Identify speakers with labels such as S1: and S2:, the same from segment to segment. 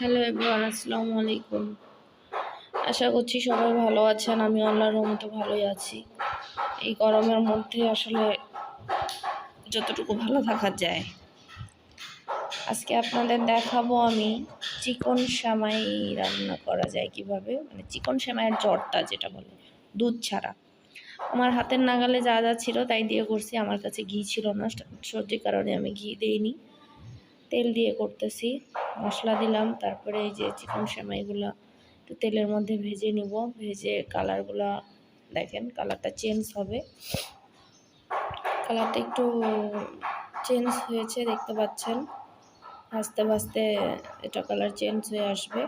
S1: Hello everyone, আসসালামু আলাইকুম। আশা করছি সবাই ভালো আছেন। আমি আল্লাহর রহমতে ভালোই আছি। এই গরমের মধ্যে আসলে যতটুকু ভালো থাকা যায়। আজকে আপনাদের দেখাবো আমি চিকন সেমাই রান্না করা যায় কিভাবে, মানে চিকন সেমাইয়ের জর্দা যেটা বলে, দুধ ছাড়া। আমার হাতের নাগালে যা যা ছিল তাই দিয়ে করছি। আমার কাছে ঘি ছিল না, সর্দির কারণে আমি ঘি দিইনি, তেল দিয়ে করতেছি। মশলা দিলাম, তারপরে এই যে চিকন সেমাইগুলো একটু তেলের মধ্যে ভেজে নিব। ভেজে কালারগুলো দেখেন, কালারটা চেঞ্জ হবে। কালারটা একটু চেঞ্জ হয়েছে, দেখতে পাচ্ছেন। ভাজতে ভাজতে এটা কালার চেঞ্জ হয়ে আসবে।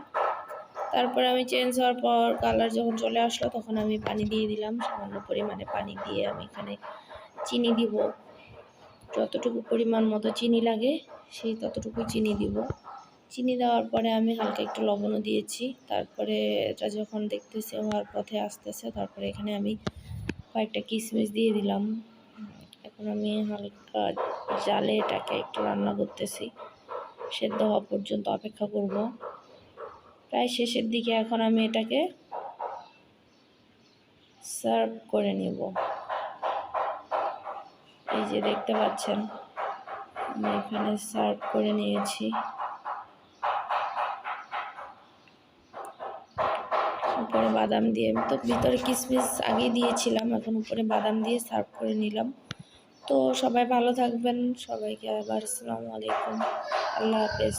S1: তারপরে আমি চেঞ্জ হওয়ার পর কালার যখন চলে আসলো তখন আমি পানি দিয়ে দিলাম। সামান্য পরিমাণে পানি দিয়ে আমি এখানে চিনি দিব। যতটুকু পরিমাণ মতো চিনি লাগে সেই ততটুকু চিনি দিব। চিনি দেওয়ার পরে আমি হালকা একটু লবণও দিয়েছি। তারপরে এটা যখন দেখতেছি হওয়ার পথে আসতেছে, তারপরে এখানে আমি কয়েকটা কিশমিশ দিয়ে দিলাম। এখন আমি হালকা জালে এটাকে একটু রান্না করতেছি, সেদ্ধ হওয়া পর্যন্ত অপেক্ষা করব। প্রায় শেষের দিকে এখন আমি এটাকে সার্ভ করে নেব। এই যে দেখতে পাচ্ছেন, আমি এখানে সার্ভ করে নিয়েছি। উপরে বাদাম দিয়ে, আমি তো ভিতরে কিশমিশ আগে দিয়েছিলাম, এখন উপরে বাদাম দিয়ে সার্ভ করে নিলাম। তো সবাই ভালো থাকবেন, সবাইকে আবার আসসালামু আলাইকুম, আল্লাহ হাফেজ।